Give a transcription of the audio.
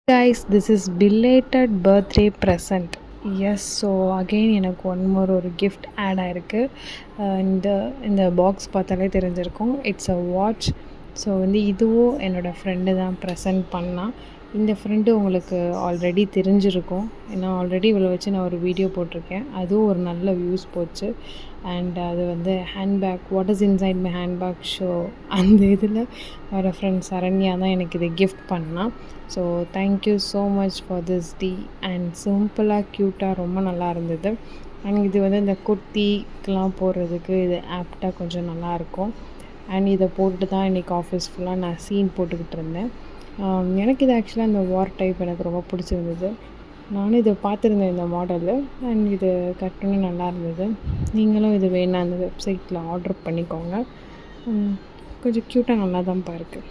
Guys, this is belated birthday present. Yes so again எனக்கு one more ஒரு gift add ஆகிருக்கு. இந்த இந்த பாக்ஸ் பார்த்தாலே தெரிஞ்சிருக்கும். It's a watch. ஸோ இதுவும் என்னோடய ஃப்ரெண்டு தான் ப்ரெசென்ட் பண்ணால். இந்த ஃப்ரெண்டு உங்களுக்கு ஆல்ரெடி தெரிஞ்சிருக்கும். ஏன்னா ஆல்ரெடி இவ்வளோ வச்சு நான் ஒரு வீடியோ போட்டிருக்கேன். அதுவும் ஒரு நல்ல வியூஸ் போச்சு. அண்ட் அது handbag, what is inside my handbag show அந்த இதில் வர ஃப்ரெண்ட் சரண்யா தான் எனக்கு இதை கிஃப்ட் பண்ணால். So thank you so much for this tea. And சிம்பிளாக க்யூட்டாக ரொம்ப நல்லா இருந்தது. அண்ட் இது இந்த குர்த்திக்கெலாம் போடுறதுக்கு இது ஆப்டாக கொஞ்சம் நல்லாயிருக்கும். அண்ட் இதை போட்டு தான் இன்றைக்கி ஆஃபீஸ் ஃபுல்லாக நான் சீன் போட்டுக்கிட்டு இருந்தேன். எனக்கு இது ஆக்சுவலாக அந்த வார் டைப் எனக்கு ரொம்ப பிடிச்சிருந்தது. நானும் இதை பார்த்துருந்தேன் இந்த மாடலு. அண்ட் இது கட்டணும்னு நல்லா இருந்தது. நீங்களும் இது வேணால் அந்த வெப்சைட்டில் ஆர்டர் பண்ணிக்கோங்க. கொஞ்சம் க்யூட்டாக நல்லா தான்ப்பா இருக்குது.